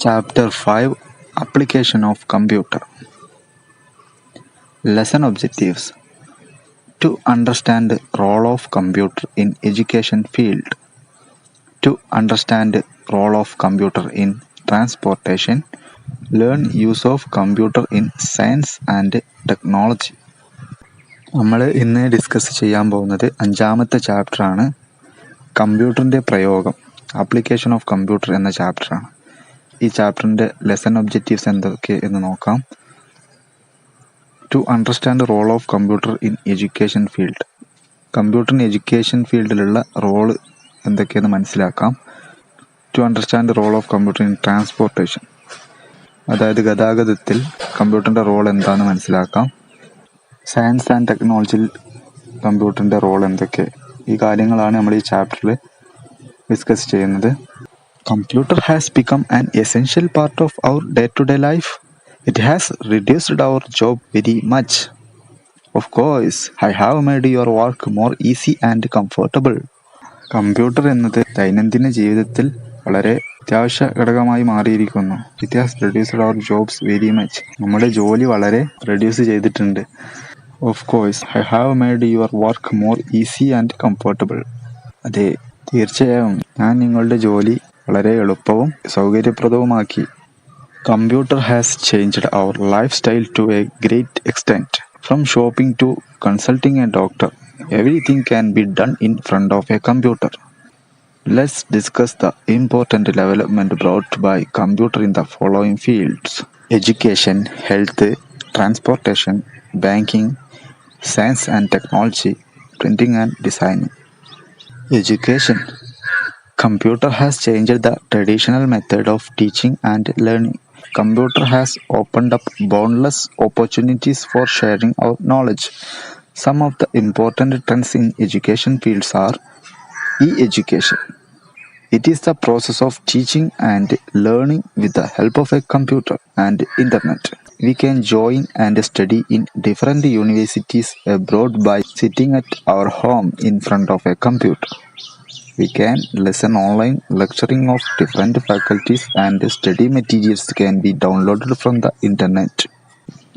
Chapter 5 Application of Computer. Lesson Objectives: to understand the role of computer in education field, to understand the role of computer in transportation, learn use of computer in science and technology. നമ്മൾ ഇന്ന് discuss ചെയ്യാൻ പോകുന്നത് 5ാമത്തെ ചാപ്റ്ററാണ്. കമ്പ്യൂട്ടറിൻ്റെ പ്രയോഗം, application of computer എന്ന ചാപ്റ്ററാണ്. ഈ ചാപ്റ്ററിൻ്റെ ലെസൺ ഒബ്ജക്റ്റീവ്സ് എന്തൊക്കെ എന്ന് നോക്കാം. To understand role of computer in education field, കമ്പ്യൂട്ടറിന് എഡ്യൂക്കേഷൻ ഫീൽഡിലുള്ള റോള് എന്തൊക്കെയെന്ന് മനസ്സിലാക്കാം. To understand role of computer in transportation, അതായത് ഗതാഗതത്തിൽ കമ്പ്യൂട്ടറിൻ്റെ റോൾ എന്താണെന്ന് മനസ്സിലാക്കാം. സയൻസ് ആൻഡ് ടെക്നോളജിയിൽ കമ്പ്യൂട്ടറിൻ്റെ റോൾ എന്തൊക്കെ, ഈ കാര്യങ്ങളാണ് നമ്മൾ ഈ ചാപ്റ്ററിൽ ഡിസ്കസ് ചെയ്യുന്നത്. Computer has become an essential part of our day-to-day life. It has reduced our job very much. Of course, I have made your work more easy and comfortable. Computer എന്നത് ദൈനംദിന ജീവിതത്തിൽ വളരെ അത്യാവശ്യ ഘടകമായി മാറിയിരിക്കുന്നു. It has reduced our jobs very much. നമ്മുടെ ജോലി വളരെ റെഡ്യൂസ് ചെയ്തിട്ടുണ്ട്. Of course, I have made your work more easy and comfortable. അതെ, തീർച്ചയായും ഞാൻ നിങ്ങളുടെ ജോലി വളരെ എളുപ്പവും സൗകര്യപ്രദവുമാക്കി. Computer has changed our life style to a great extent. From shopping to consulting a doctor, everything can be done in front of a computer. Let's discuss the important development brought by computer in the following fields: education, health, transportation, banking, science and technology, printing and designing. Education. Computer has changed the traditional method of teaching and learning. Computer has opened up boundless opportunities for sharing our knowledge. Some of the important trends in education fields are e-education. It is the process of teaching and learning with the help of a computer and internet. We can join and study in different universities abroad by sitting at our home in front of a computer. We can listen online lecturing of different faculties and study materials can be downloaded from the internet.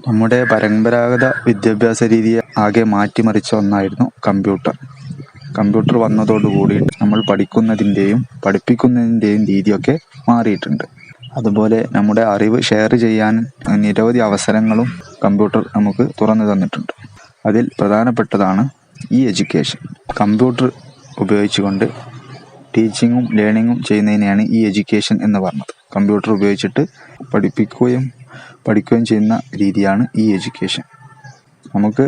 നമ്മുടെ പരമ്പരാഗത വിദ്യാഭ്യാസ രീതിയെ ആകെ മാറ്റിമറിച്ച ഒന്നായിരുന്നു computer. Computer വന്നതോടുകൂടി നമ്മൾ പഠിക്കുന്നതിൻ്റെയും പഠിപ്പിക്കുന്നതിൻ്റെയും രീതിയൊക്കെ മാറിയിട്ടുണ്ട്. അതുപോലെ നമ്മുടെ അറിവ് ഷെയർ ചെയ്യാൻ നിരവധി അവസരങ്ങളും കമ്പ്യൂട്ടർ നമുക്ക് തുറന്നു തന്നിട്ടുണ്ട്. അതിൽ പ്രധാനപ്പെട്ടതാണ് ഈ എഡ്യൂക്കേഷൻ. കമ്പ്യൂട്ടർ ഉപയോഗിച്ചുകൊണ്ട് ടീച്ചിങ്ങും ലേണിങ്ങും ചെയ്യുന്നതിനെയാണ് ഈ എഡ്യൂക്കേഷൻ എന്ന് പറഞ്ഞത്. കമ്പ്യൂട്ടർ ഉപയോഗിച്ചിട്ട് പഠിക്കുകയും ചെയ്യുന്ന രീതിയാണ് ഈ എഡ്യൂക്കേഷൻ. നമുക്ക്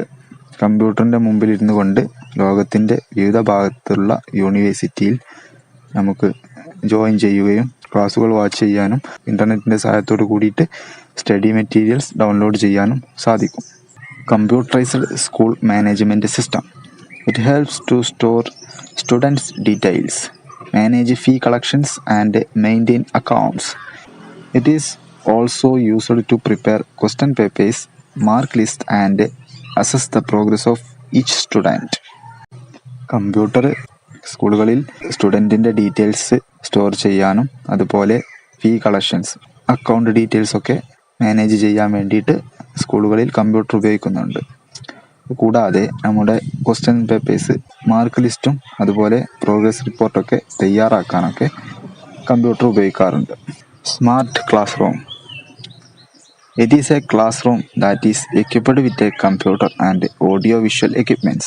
കമ്പ്യൂട്ടറിൻ്റെ മുമ്പിൽ ഇരുന്നു കൊണ്ട് ലോകത്തിൻ്റെ വിവിധ ഭാഗത്തുള്ള യൂണിവേഴ്സിറ്റിയിൽ നമുക്ക് ജോയിൻ ചെയ്യുകയും ക്ലാസ്സുകൾ വാച്ച് ചെയ്യാനും ഇൻ്റർനെറ്റിൻ്റെ സഹായത്തോട് കൂടിയിട്ട് സ്റ്റഡി മെറ്റീരിയൽസ് ഡൗൺലോഡ് ചെയ്യാനും സാധിക്കും. Computerised school management system. It helps to store students details, manage fee collections and maintain accounts. It is also used to prepare question papers, mark lists and assess the progress of each student. Computer സ്കൂളുകളിൽ സ്റ്റുഡൻറ്റിൻ്റെ details store ചെയ്യാനും അതുപോലെ ഫീ collections, account details ഒക്കെ manage ചെയ്യാൻ വേണ്ടിയിട്ട് സ്കൂളുകളിൽ computer ഉപയോഗിക്കുന്നുണ്ട്. കൂടാതെ നമ്മുടെ ക്വസ്റ്റ്യൻ പേപ്പേഴ്സ്, മാർക്ക് ലിസ്റ്റും അതുപോലെ പ്രോഗ്രസ് റിപ്പോർട്ടൊക്കെ തയ്യാറാക്കാനൊക്കെ കമ്പ്യൂട്ടർ ഉപയോഗിക്കാറുണ്ട്. Smart class room. It is A class room that is equipped with a computer and audio visual equipments.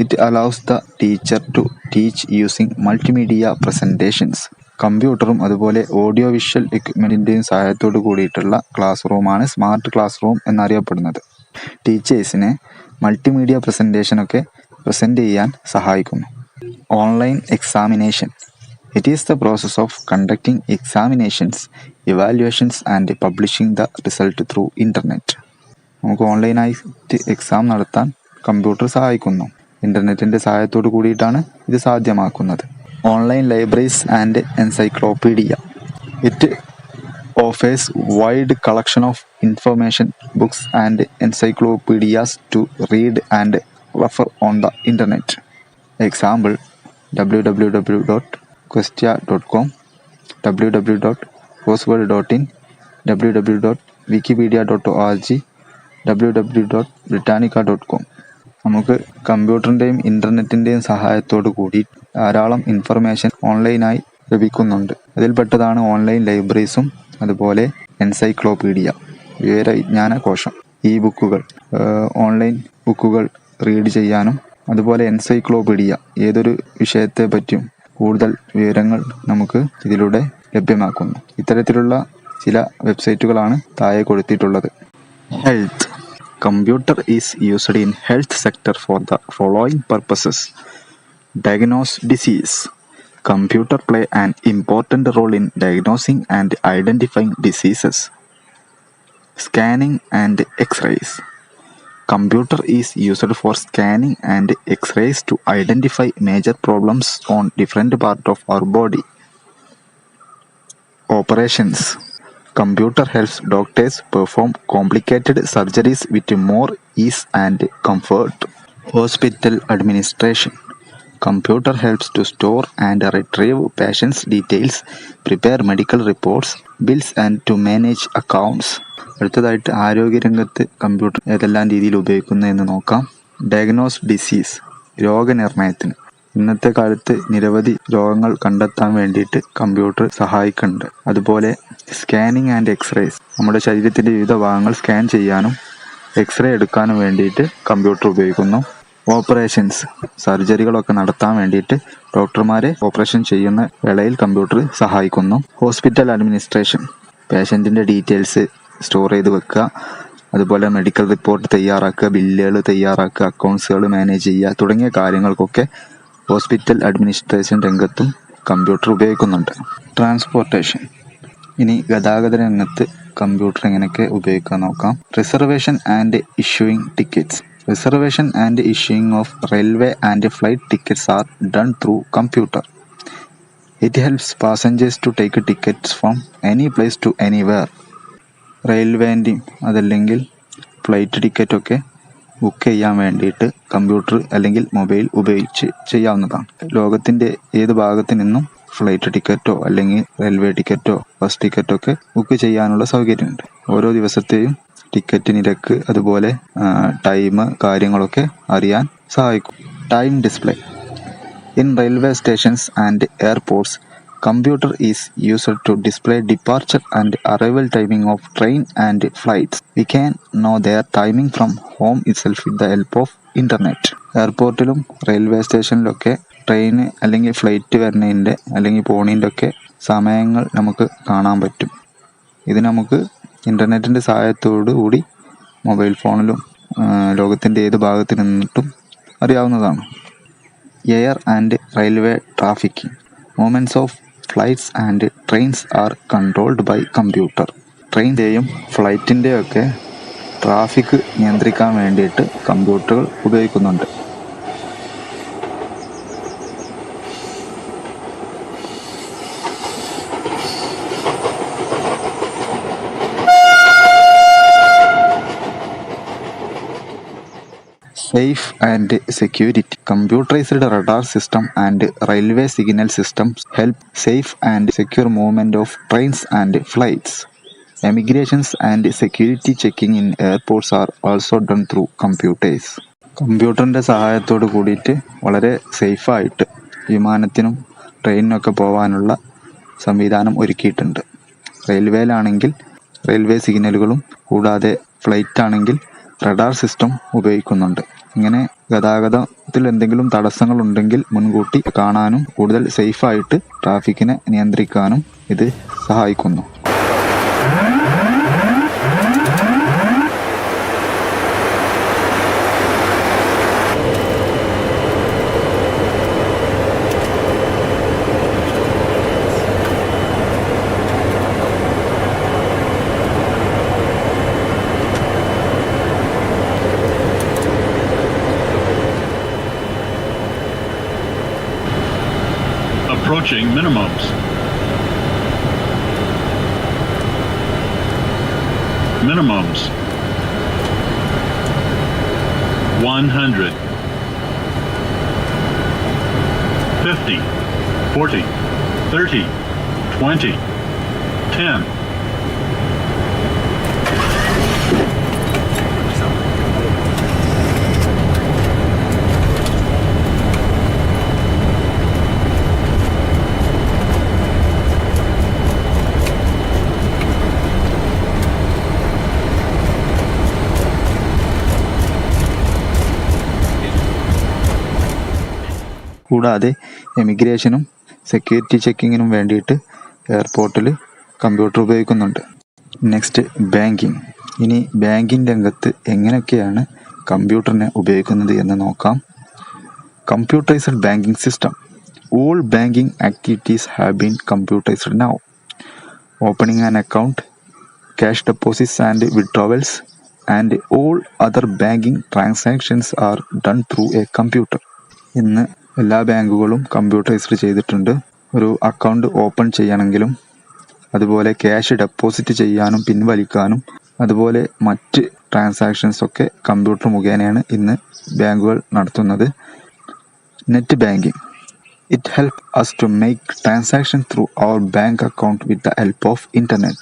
It allows the teacher to teach using multimedia presentations. കമ്പ്യൂട്ടറും അതുപോലെ audio visual എക്യുപ്മെൻറ്റിൻ്റെയും സഹായത്തോട് കൂടിയിട്ടുള്ള class റൂമാണ് smart class room എന്നറിയപ്പെടുന്നത്. ടീച്ചേഴ്സിനെ multimedia പ്രസൻറ്റേഷനൊക്കെ present ചെയ്യാൻ സഹായിക്കുന്നു. Online examination. It is the process of conducting examinations, evaluations and publishing the result through internet. നമുക്ക് ഓൺലൈനായിട്ട് exam നടത്താൻ കമ്പ്യൂട്ടർ സഹായിക്കുന്നു. ഇൻ്റർനെറ്റിൻ്റെ സഹായത്തോട് കൂടിയിട്ടാണ് ഇത് സാധ്യമാക്കുന്നത്. Online libraries and encyclopedia. It offers wide collection of information, books and encyclopedias to read and refer on the internet. Example: www.questia.com, www. postworld.in, www.wikipedia.org, www.britannica.com. നമുക്ക് കമ്പ്യൂട്ടറിൻ്റെയും ഇൻ്റർനെറ്റിൻ്റെയും സഹായത്തോടു കൂടി ധാരാളം ഇൻഫർമേഷൻ ഓൺലൈനായി ലഭിക്കുന്നുണ്ട്. അതിൽപ്പെട്ടതാണ് ഓൺലൈൻ ലൈബ്രറീസും അതുപോലെ എൻസൈക്ലോപീഡിയ, വിവരവിജ്ഞാന കോശം, ഇ ബുക്കുകൾ, ഓൺലൈൻ ബുക്കുകൾ റീഡ് ചെയ്യാനും അതുപോലെ എൻസൈക്ലോപീഡിയ ഏതൊരു വിഷയത്തെ പറ്റിയും കൂടുതൽ വിവരങ്ങൾ നമുക്ക് ഇതിലൂടെ ലഭ്യമാക്കുന്നു. ഇത്തരത്തിലുള്ള ചില വെബ്സൈറ്റുകളാണ് താഴെ കൊടുത്തിട്ടുള്ളത്. Health. Computer is used in health sector for the following purposes: diagnose disease. Computer play an important role in diagnosing and identifying diseases. Scanning and X-rays. Computer is used for scanning and X-rays to identify major problems on different parts of our body. Operations. Computer helps doctors perform complicated surgeries with more ease and comfort. Hospital administration. Computer helps to store and retrieve patients' details, prepare medical reports, bills and to manage accounts. അടുത്തതായിട്ട് ആരോഗ്യരംഗത്ത് computer ഏതെല്ലാം രീതിയിൽ ഉപയോഗിക്കുന്നതെന്ന് നോക്കാം. Diagnose disease, രോഗനിർണയത്തിന്. ഇന്നത്തെ കാലത്ത് നിരവധി രോഗങ്ങൾ കണ്ടെത്താൻ വേണ്ടിയിട്ട് കമ്പ്യൂട്ടർ സഹായിക്കുന്നുണ്ട്. അതുപോലെ സ്കാനിങ് ആൻഡ് എക്സ്റേസ്, നമ്മുടെ ശരീരത്തിൻ്റെ വിവിധ ഭാഗങ്ങൾ സ്കാൻ ചെയ്യാനും എക്സ്റേ എടുക്കാനും വേണ്ടിയിട്ട് കമ്പ്യൂട്ടർ ഉപയോഗിക്കുന്നു. ഓപ്പറേഷൻസ്, സർജറികളൊക്കെ നടത്താൻ വേണ്ടിയിട്ട് ഡോക്ടർമാരെ ഓപ്പറേഷൻ ചെയ്യുന്ന വേളയിൽ കമ്പ്യൂട്ടർ സഹായിക്കുന്നു. ഹോസ്പിറ്റൽ അഡ്മിനിസ്ട്രേഷൻ, പേഷ്യൻറ്റിൻ്റെ ഡീറ്റെയിൽസ് സ്റ്റോർ ചെയ്ത് വെക്കുക, അതുപോലെ മെഡിക്കൽ റിപ്പോർട്ട് തയ്യാറാക്കുക, ബില്ലുകൾ തയ്യാറാക്കുക, അക്കൗണ്ട്സുകൾ മാനേജ് ചെയ്യുക തുടങ്ങിയ കാര്യങ്ങൾക്കൊക്കെ ഹോസ്പിറ്റൽ അഡ്മിനിസ്ട്രേഷൻ രംഗത്തും കമ്പ്യൂട്ടർ ഉപയോഗിക്കുന്നുണ്ട്. ട്രാൻസ്പോർട്ടേഷൻ. ഇനി ഗതാഗത രംഗത്ത് കമ്പ്യൂട്ടർ എങ്ങനെയൊക്കെ ഉപയോഗിക്കാൻ നോക്കാം. Reservation and issuing tickets. Reservation and issuing of railway and flight tickets are done through computer. It helps passengers to take tickets from any place to anywhere. റെയിൽവേൻ്റെയും അതല്ലെങ്കിൽ flight ടിക്കറ്റൊക്കെ book ചെയ്യാൻ വേണ്ടിയിട്ട് കമ്പ്യൂട്ടർ അല്ലെങ്കിൽ mobile ഉപയോഗിച്ച് ചെയ്യാവുന്നതാണ്. ലോകത്തിൻ്റെ ഏത് ഭാഗത്തു നിന്നും ഫ്ലൈറ്റ് ടിക്കറ്റോ അല്ലെങ്കിൽ റെയിൽവേ ടിക്കറ്റോ ബസ് ടിക്കറ്റോ ഒക്കെ ബുക്ക് ചെയ്യാനുള്ള സൗകര്യമുണ്ട്. ഓരോ ദിവസത്തെയും ടിക്കറ്റ് നിരക്ക് അതുപോലെ ടൈം കാര്യങ്ങളൊക്കെ അറിയാൻ സഹായിക്കും. Time display. In railway stations and airports, computer is used to display departure and arrival timing of train and flights. We can know their timing from home itself with the help of internet. എയർപോർട്ടിലും railway സ്റ്റേഷനിലൊക്കെ train അല്ലെങ്കിൽ flight വരുന്നതിൻ്റെ അല്ലെങ്കിൽ പോണതിൻ്റെ ഒക്കെ സമയങ്ങൾ നമുക്ക് കാണാൻ പറ്റും. ഇത് നമുക്ക് ഇൻ്റർനെറ്റിൻ്റെ സഹായത്തോടു കൂടി മൊബൈൽ ഫോണിലും ലോകത്തിൻ്റെ ഏത് ഭാഗത്ത് നിന്നിട്ടും അറിയാവുന്നതാണ്. Air and railway traffic. Movements of flights and trains are controlled by computer. ട്രെയിനിൻ്റെയും ഫ്ലൈറ്റിൻ്റെയും ഒക്കെ ട്രാഫിക് നിയന്ത്രിക്കാൻ വേണ്ടിയിട്ട് കമ്പ്യൂട്ടറുകൾ ഉപയോഗിക്കുന്നുണ്ട്. Safe and security. Computerized radar system and railway signal systems help safe and secure movement of trains and flights. Immigrations and security checking in airports are also done through computers. കമ്പ്യൂട്ടറിൻ്റെ സഹായത്തോട് കൂടിയിട്ട് വളരെ സേഫായിട്ട് വിമാനത്തിനും ട്രെയിനിനൊക്കെ പോകാനുള്ള സംവിധാനം ഒരുക്കിയിട്ടുണ്ട്. റെയിൽവേയിലാണെങ്കിൽ റെയിൽവേ സിഗ്നലുകളും കൂടാതെ flight ആണെങ്കിൽ റഡാർ സിസ്റ്റം ഉപയോഗിക്കുന്നുണ്ട്. ഇങ്ങനെ ഗതാഗതത്തിൽ എന്തെങ്കിലും തടസ്സങ്ങളുണ്ടെങ്കിൽ മുൻകൂട്ടി കാണാനും കൂടുതൽ സേഫായിട്ട് ട്രാഫിക്കിനെ നിയന്ത്രിക്കാനും ഇത് സഹായിക്കുന്നു. Approaching minimums. Minimums. 100. 50. 40. 30. 20. 10. കൂടാതെ എമിഗ്രേഷനും സെക്യൂരിറ്റി ചെക്കിങ്ങിനും വേണ്ടിയിട്ട് എയർപോർട്ടിൽ കമ്പ്യൂട്ടർ ഉപയോഗിക്കുന്നുണ്ട്. Next banking. ഇനി ബാങ്കിങ് രംഗത്ത് എങ്ങനെയൊക്കെയാണ് കമ്പ്യൂട്ടറിനെ ഉപയോഗിക്കുന്നത് എന്ന് നോക്കാം. Computerised banking system. All banking activities have been computerised now. Opening an account, cash deposits and withdrawals, and all other banking transactions are done through a computer. ഇന്ന് എല്ലാ ബാങ്കുകളും കമ്പ്യൂട്ടറൈസ്ഡ് ചെയ്തിട്ടുണ്ട്. ഒരു അക്കൗണ്ട് ഓപ്പൺ ചെയ്യണമെങ്കിലും അതുപോലെ ക്യാഷ് ഡെപ്പോസിറ്റ് ചെയ്യാനും പിൻവലിക്കാനും അതുപോലെ മറ്റ് ട്രാൻസാക്ഷൻസ് ഒക്കെ കമ്പ്യൂട്ടർ മുഖേനയാണ് ഇന്ന് ബാങ്കുകൾ നടത്തുന്നത്. Net banking. It help us to make transaction through our bank account with the help of internet.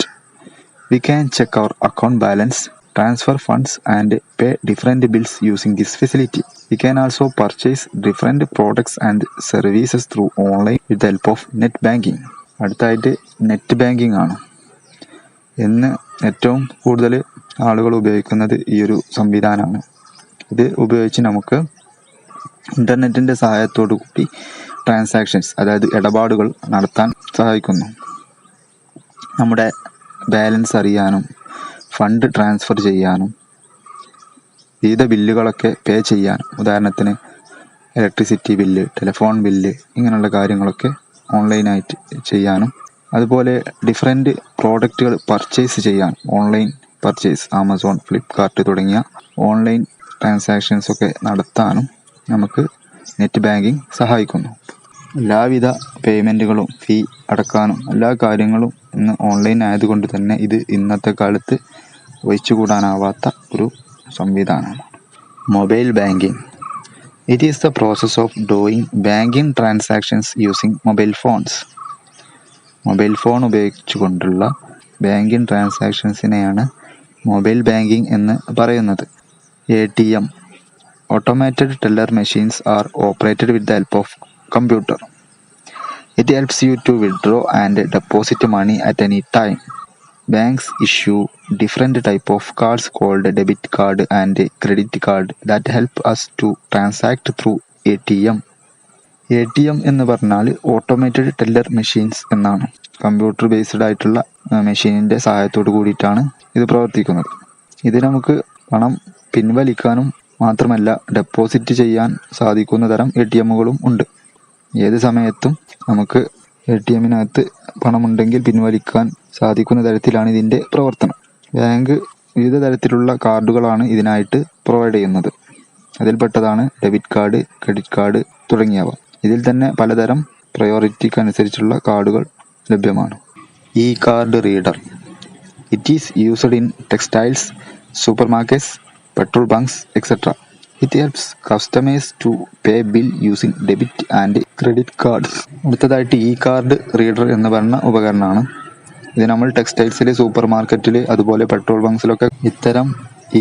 We can check our account balance, transfer funds and pay different bills using this facility. We can also purchase different products and services through online with the help of net banking. അടുത്തായിട്ട് net banking ആണ്. ഇന്ന് ഏറ്റവും കൂടുതൽ ആളുകൾ ഉപയോഗിക്കുന്നത് ഈ ഒരു സംവിധാനമാണ്. ഇത് ഉപയോഗിച്ച് നമുക്ക് ഇൻ്റർനെറ്റിൻ്റെ സഹായത്തോടു കൂടി ട്രാൻസാക്ഷൻസ് അതായത് ഇടപാടുകൾ നടത്താൻ സഹായിക്കുന്നു. നമ്മുടെ ബാലൻസ് അറിയാനും ഫണ്ട് ട്രാൻസ്ഫർ ചെയ്യാനും വിവിധ ബില്ലുകളൊക്കെ പേ ചെയ്യാനും, ഉദാഹരണത്തിന് ഇലക്ട്രിസിറ്റി ബില്ല്, ടെലിഫോൺ ബില്ല്, ഇങ്ങനെയുള്ള കാര്യങ്ങളൊക്കെ ഓൺലൈനായിട്ട് ചെയ്യാനും അതുപോലെ ഡിഫറെൻറ്റ് പ്രോഡക്റ്റുകൾ പർച്ചേസ് ചെയ്യാൻ ഓൺലൈൻ പർച്ചേസ് ആമസോൺ, ഫ്ലിപ്കാർട്ട് തുടങ്ങിയ ഓൺലൈൻ ട്രാൻസാക്ഷൻസ് ഒക്കെ നടത്താനും നമുക്ക് നെറ്റ് ബാങ്കിങ് സഹായിക്കുന്നു. എല്ലാവിധ പേയ്മെൻറ്റുകളും ഫീ അടക്കാനും എല്ലാ കാര്യങ്ങളും ഇന്ന് ഓൺലൈൻ ആയതുകൊണ്ട് തന്നെ ഇത് ഇന്നത്തെ കാലത്ത് ഒഴിച്ചുകൂടാനാവാത്ത ഒരു സംവിധാനമാണ്. Mobile banking. It is the process of doing banking transactions using mobile phones. Mobile phone ഉപയോഗിച്ചുകൊണ്ടുള്ള ബാങ്കിങ് ട്രാൻസാക്ഷൻസിനെയാണ് മൊബൈൽ ബാങ്കിങ് എന്ന് പറയുന്നത്. ATM. Automated teller machines are operated with the help of computer. It helps you to withdraw and deposit money at any time. Banks issue different type of cards called debit card and credit card that help us to transact through ATM. ATM എന്ന് പറഞ്ഞാൽ automated teller machines എന്നാണ്. Computer based ആയിട്ടുള്ള മെഷീനിൻ്റെ സഹായത്തോട് കൂടിയിട്ടാണ് ഇത് പ്രവർത്തിക്കുന്നത്. ഇത് നമുക്ക് പണം പിൻവലിക്കാനും മാത്രമല്ല ഡെപ്പോസിറ്റ് ചെയ്യാൻ സാധിക്കുന്ന തരം ATMകളും ഉണ്ട്. ഏത് സമയത്തും നമുക്ക് ATMനകത്ത് പണമുണ്ടെങ്കിൽ പിൻവലിക്കാൻ സാധിക്കുന്ന തരത്തിലാണ് ഇതിൻ്റെ പ്രവർത്തനം. ബാങ്ക് വിവിധ തരത്തിലുള്ള കാർഡുകളാണ് ഇതിനായിട്ട് പ്രൊവൈഡ് ചെയ്യുന്നത്. അതിൽപ്പെട്ടതാണ് ഡെബിറ്റ് കാർഡ്, ക്രെഡിറ്റ് കാർഡ് തുടങ്ങിയവ. ഇതിൽ തന്നെ പലതരം പ്രയോറിറ്റിക്ക് അനുസരിച്ചുള്ള കാർഡുകൾ ലഭ്യമാണ്. ഈ card reader. It is used in textiles, super markets, petrol bunks, etc. It helps customers to pay bill using debit and credit cards. അടുത്തതായിട്ട് ഈ കാർഡ് റീഡർ എന്ന് പറയുന്ന ഉപകരണമാണ്. ഇത് നമ്മൾ ടെക്സ്റ്റൈൽസിൽ, സൂപ്പർ മാർക്കറ്റിൽ അതുപോലെ പെട്രോൾ ബങ്ക്സിലൊക്കെ ഇത്തരം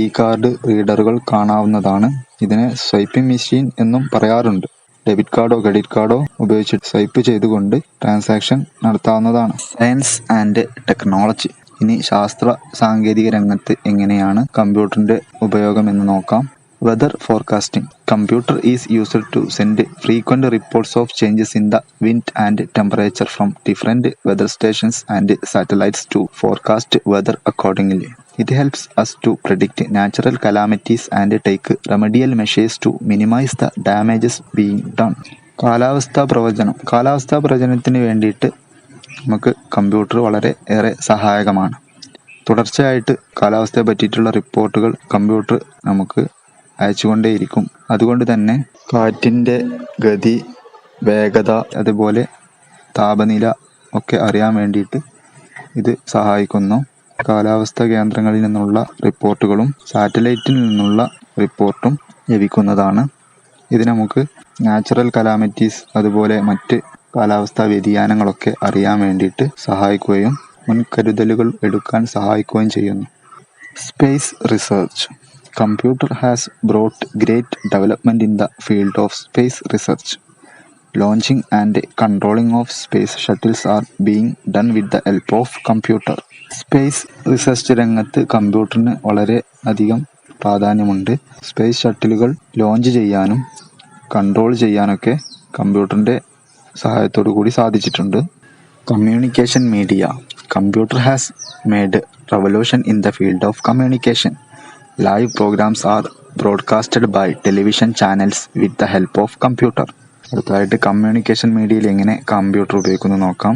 ഈ കാർഡ് റീഡറുകൾ കാണാവുന്നതാണ്. ഇതിനെ സ്വൈപ്പിംഗ് മെഷീൻ എന്നും പറയാറുണ്ട്. ഡെബിറ്റ് കാർഡോ ക്രെഡിറ്റ് കാർഡോ ഉപയോഗിച്ച് സ്വൈപ്പ് ചെയ്തുകൊണ്ട് ട്രാൻസാക്ഷൻ നടത്താവുന്നതാണ്. Science and technology. ഇനി ശാസ്ത്ര സാങ്കേതിക രംഗത്ത് എങ്ങനെയാണ് കമ്പ്യൂട്ടറിൻ്റെ ഉപയോഗം എന്ന് നോക്കാം. Weather forecasting. Computer is used to send frequent reports of changes in the wind and temperature from different weather stations and satellites to forecast weather accordingly. It helps us to predict natural calamities and take remedial measures to minimize the damages being done. കാലാവസ്ഥാ പ്രവചനത്തിന് വേണ്ടിയിട്ട് നമുക്ക് computer വളരെ ഏറെ സഹായകമാണ്. തുടർച്ചയായിട്ട് കാലാവസ്ഥയെ പറ്റിയിട്ടുള്ള റിപ്പോർട്ടുകൾ കമ്പ്യൂട്ടർ നമുക്ക് അയച്ചുകൊണ്ടേയിരിക്കും. അതുകൊണ്ട് തന്നെ കാറ്റിൻ്റെ ഗതി, വേഗത, അതുപോലെ താപനില ഒക്കെ അറിയാൻ വേണ്ടിയിട്ട് ഇത് സഹായിക്കുന്നു. കാലാവസ്ഥാ കേന്ദ്രങ്ങളിൽ നിന്നുള്ള റിപ്പോർട്ടുകളും സാറ്റലൈറ്റിൽ നിന്നുള്ള റിപ്പോർട്ടും ലഭിക്കുന്നതാണ്. ഇത് നമുക്ക് നാച്ചുറൽ കലാമിറ്റീസ് അതുപോലെ മറ്റ് കാലാവസ്ഥാ വ്യതിയാനങ്ങളൊക്കെ അറിയാൻ വേണ്ടിയിട്ട് സഹായിക്കുകയും മുൻകരുതലുകൾ എടുക്കാൻ സഹായിക്കുകയും ചെയ്യുന്നു. Space research. Computer has brought great development in the field of space research. Launching and controlling of space shuttles are being done with the help of computer. Space research രംഗത്ത് കമ്പ്യൂട്ടറിന് വളരെ അധികം പ്രാധാന്യമുണ്ട്. സ്പേസ് ഷട്ടിലുകൾ ലോഞ്ച് ചെയ്യാനും control ചെയ്യാനൊക്കെ കമ്പ്യൂട്ടറിൻ്റെ സഹായത്തോടു കൂടി സാധിച്ചിട്ടുണ്ട്. Communication media. Computer has made revolution in the field of communication. Live programs are broadcasted by television channels with the help of computer. അടുത്തതായിട്ട് കമ്മ്യൂണിക്കേഷൻ മീഡിയയിൽ എങ്ങനെ കമ്പ്യൂട്ടർ ഉപയോഗിക്കുന്നു നോക്കാം.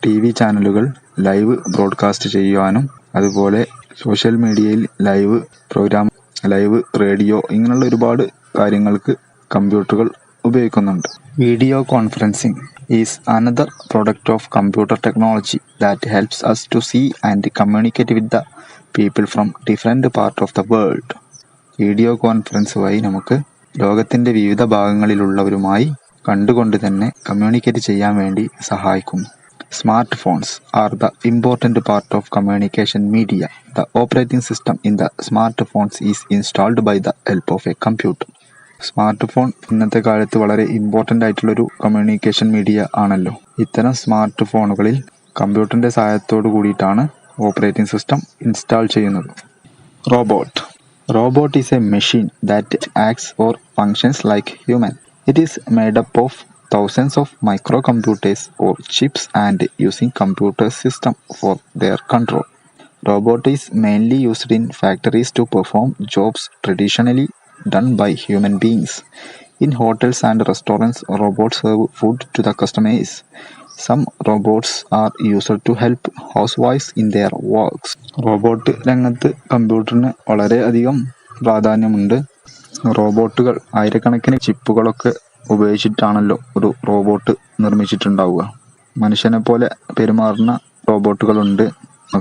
TV ചാനലുകൾ ലൈവ് ബ്രോഡ്കാസ്റ്റ് ചെയ്യുവാനും അതുപോലെ സോഷ്യൽ മീഡിയയിൽ ലൈവ് പ്രോഗ്രാം, ലൈവ് റേഡിയോ ഇങ്ങനെയുള്ള ഒരുപാട് കാര്യങ്ങൾക്ക് കമ്പ്യൂട്ടറുകൾ ഉപയോഗിക്കുന്നുണ്ട്. Video conferencing is another product of computer technology that helps us to see and communicate with the people from different part of the world. Video conference വഴി നമുക്ക് ലോകത്തിൻ്റെ വിവിധ ഭാഗങ്ങളിലുള്ളവരുമായി കണ്ടുകൊണ്ട് തന്നെ കമ്മ്യൂണിക്കേറ്റ് ചെയ്യാൻ വേണ്ടി സഹായിക്കുന്നു. Smart phones are the important part of communication media. The operating system in the smart phones is installed by the help of a computer. Smart phone ഇന്നത്തെ കാലത്ത് വളരെ ഇമ്പോർട്ടൻ്റ് ആയിട്ടുള്ളൊരു കമ്മ്യൂണിക്കേഷൻ മീഡിയ ആണല്ലോ. ഇത്തരം സ്മാർട്ട് ഫോണുകളിൽ കമ്പ്യൂട്ടറിൻ്റെ സഹായത്തോടു കൂടിയിട്ടാണ് ഓപ്പറേറ്റിംഗ് സിസ്റ്റം ഇൻസ്റ്റാൾ ചെയ്യുന്നത്. Robot. Robot is a machine that acts or functions like human. It is made up of thousands of microcomputers or chips and using computer system for their control. Robot is mainly used in factories to perform jobs traditionally done by human beings. In hotels and restaurants, robots serve food to the customers. Some robots are used to help housewives in their works. Robot രംഗത്ത് കമ്പ്യൂട്ടറിന് വളരെയധികം പ്രാധാന്യമുണ്ട്. റോബോട്ടുകൾ ആയിരക്കണക്കിന് ചിപ്പുകളൊക്കെ ഉപയോഗിച്ചിട്ടാണല്ലോ ഒരു robot നിർമ്മിച്ചിട്ടുണ്ടാവുക. മനുഷ്യനെ പോലെ പെരുമാറുന്ന റോബോട്ടുകളുണ്ട്.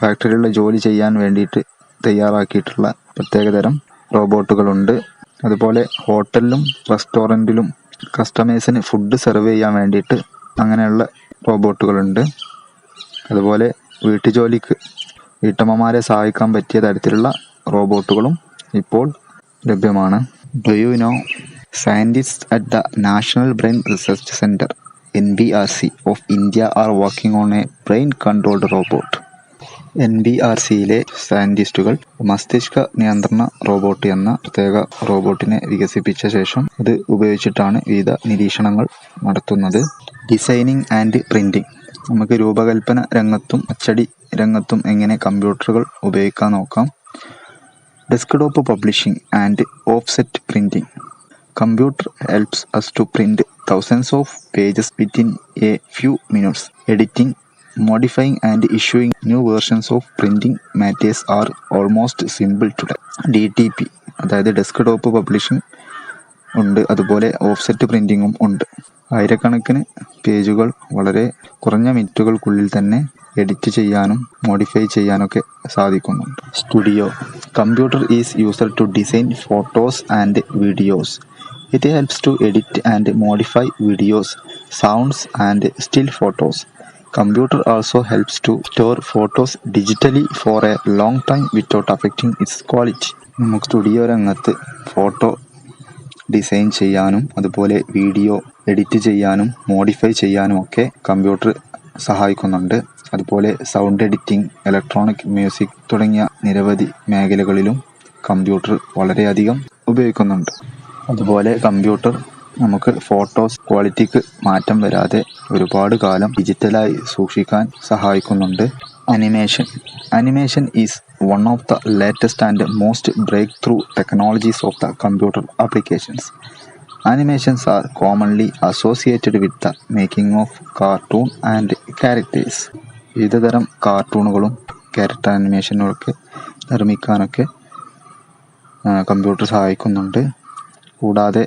ഫാക്ടറികളിലെ ജോലി ചെയ്യാൻ വേണ്ടിയിട്ട് തയ്യാറാക്കിയിട്ടുള്ള പ്രത്യേകതരം റോബോട്ടുകളുണ്ട്. അതുപോലെ ഹോട്ടലിലും റെസ്റ്റോറൻറ്റിലും കസ്റ്റമേഴ്സിന് ഫുഡ് സെർവ് ചെയ്യാൻ വേണ്ടിയിട്ട് അങ്ങനെയുള്ള റോബോട്ടുകളുണ്ട്. അതുപോലെ വീട്ടുജോലിക്ക് വീട്ടമ്മമാരെ സഹായിക്കാൻ പറ്റിയ തരത്തിലുള്ള റോബോട്ടുകളും ഇപ്പോൾ ലഭ്യമാണ്. Do you know scientist at the National Brain Research Centre NBRC of India are working on a brain controlled robot. NBRCയിലെ സയൻറ്റിസ്റ്റുകൾ മസ്തിഷ്ക നിയന്ത്രണ റോബോട്ട് എന്ന പ്രത്യേക റോബോട്ടിനെ വികസിപ്പിച്ച ശേഷം അത് ഉപയോഗിച്ചിട്ടാണ് വിവിധ നിരീക്ഷണങ്ങൾ നടത്തുന്നത്. Designing and printing. നമുക്ക് രൂപകൽപ്പന രംഗത്തും അച്ചടി രംഗത്തും എങ്ങനെ കമ്പ്യൂട്ടറുകൾ ഉപയോഗിക്കാൻ നോക്കാം. Desktop publishing and offset printing. Computer helps us to print thousands of pages within a few minutes. Editing, modifying and issuing new versions of printing matters are almost simple today. DTP അതായത് desktop publishing ഉണ്ട്, അതുപോലെ offset പ്രിൻറ്റിങ്ങും ഉണ്ട്. ആയിരക്കണക്കിന് പേജുകൾ വളരെ കുറഞ്ഞ മിനിറ്റുകൾക്കുള്ളിൽ തന്നെ edit ചെയ്യാനും മോഡിഫൈ ചെയ്യാനൊക്കെ സാധിക്കുന്നുണ്ട്. Studio. Computer is used to design photos and videos. It helps to edit and modify videos, sounds and still photos. Computer also helps to store photos digitally for a long time without affecting its quality. നമുക്ക് studio രംഗത്ത് photo design ചെയ്യാനും അതുപോലെ video edit ചെയ്യാനും modify ചെയ്യാനും ഒക്കെ computer സഹായിക്കുന്നുണ്ട്. അതുപോലെ sound editing, electronic music തുടങ്ങിയ നിരവധി മേഖലകളിലും കമ്പ്യൂട്ടർ വളരെയധികം ഉപയോഗിക്കുന്നുണ്ട്. അതുപോലെ കമ്പ്യൂട്ടർ നമുക്ക് ഫോട്ടോസ് ക്വാളിറ്റിക്ക് മാറ്റം വരാതെ ഒരുപാട് കാലം ഡിജിറ്റലായി സൂക്ഷിക്കാൻ സഹായിക്കുന്നുണ്ട്. Animation is one of the latest and most breakthrough technologies of the computer applications. Animations are commonly associated with the making of cartoon and characters. വിവിധതരം കാർട്ടൂണുകളും ക്യാരക്ടർ ആനിമേഷനുകളൊക്കെ നിർമ്മിക്കാനൊക്കെ കമ്പ്യൂട്ടർ സഹായിക്കുന്നുണ്ട്. കൂടാതെ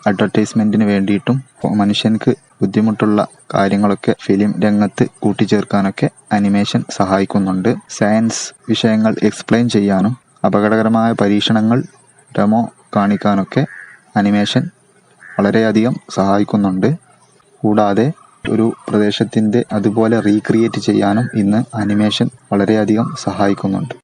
അഡ്വർടൈസ്മെൻറ്റിന് വേണ്ടിയിട്ടും മനുഷ്യർക്ക് ബുദ്ധിമുട്ടുള്ള കാര്യങ്ങളൊക്കെ ഫിലിം രംഗത്ത് കൂട്ടിച്ചേർക്കാനൊക്കെ അനിമേഷൻ സഹായിക്കുന്നുണ്ട്. സയൻസ് വിഷയങ്ങൾ എക്സ്പ്ലെയിൻ ചെയ്യാനും അപകടകരമായ പരീക്ഷണങ്ങൾ ഡെമോ കാണിക്കാനൊക്കെ അനിമേഷൻ വളരെയധികം സഹായിക്കുന്നുണ്ട്. കൂടാതെ ഒരു പ്രദേശത്തിൻ്റെ അതുപോലെ റീക്രിയേറ്റ് ചെയ്യാനും ഇന്ന് അനിമേഷൻ വളരെയധികം സഹായിക്കുന്നുണ്ട്.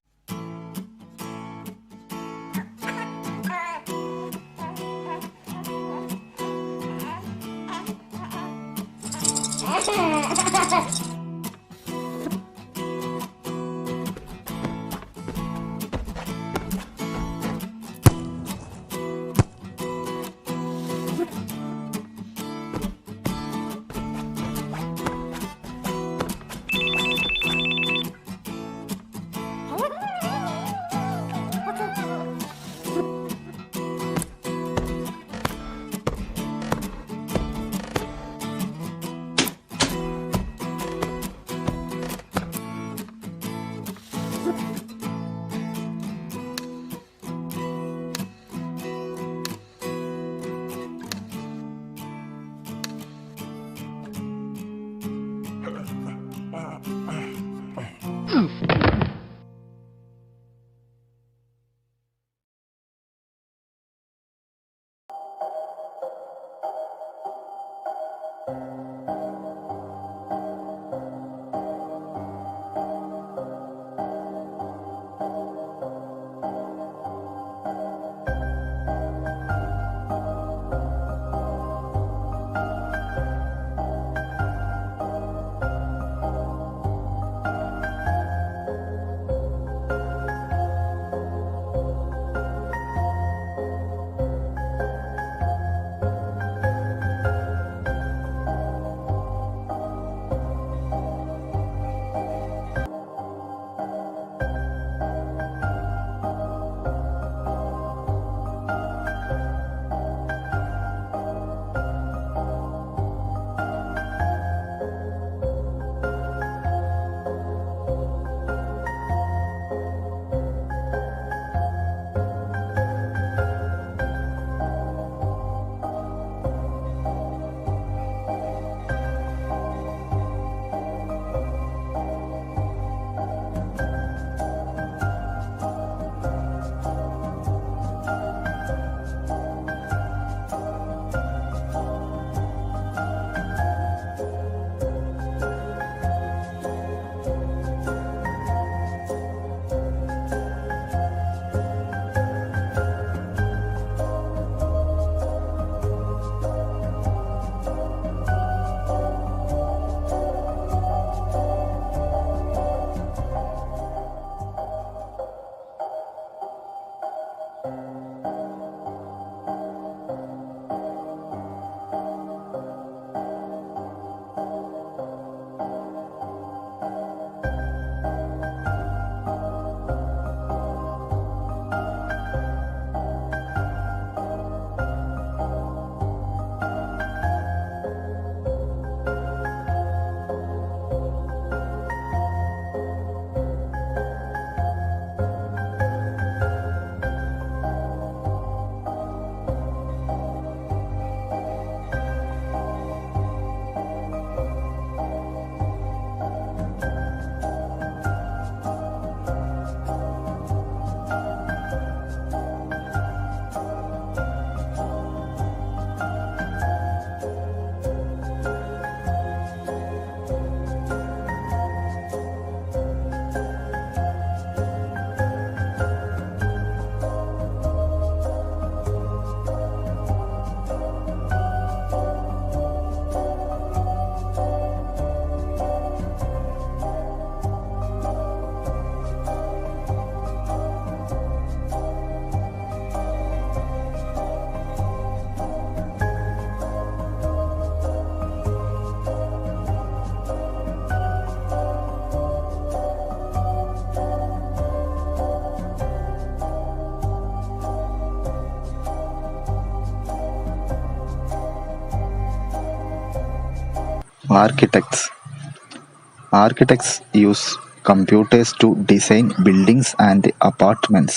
Architects use computers to design buildings and apartments.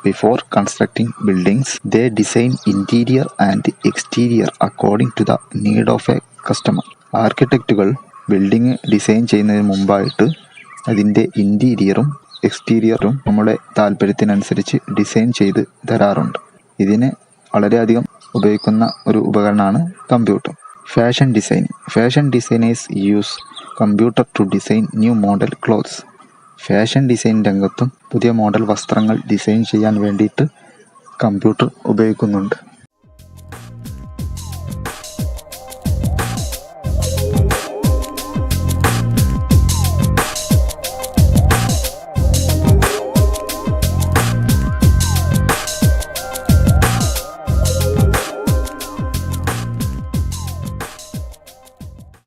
Before constructing buildings, they design interior and exterior according to the need of a customer. ആർക്കിടെക്റ്റുകൾ ബിൽഡിംഗ് ഡിസൈൻ ചെയ്യുന്നതിന് മുമ്പായിട്ട് അതിൻ്റെ ഇൻറ്റീരിയറും എക്സ്റ്റീരിയറും നമ്മുടെ താല്പര്യത്തിനനുസരിച്ച് ഡിസൈൻ ചെയ്ത് തരാറുണ്ട്. ഇതിന് വളരെയധികം ഉപയോഗിക്കുന്ന ഒരു ഉപകരണമാണ് computer. Fashion designing. Fashion designers use computer to design new model clothes. Fashion design രംഗത്തും പുതിയ മോഡൽ വസ്ത്രങ്ങൾ ഡിസൈൻ ചെയ്യാൻ വേണ്ടിയിട്ട് കമ്പ്യൂട്ടർ ഉപയോഗിക്കുന്നുണ്ട്.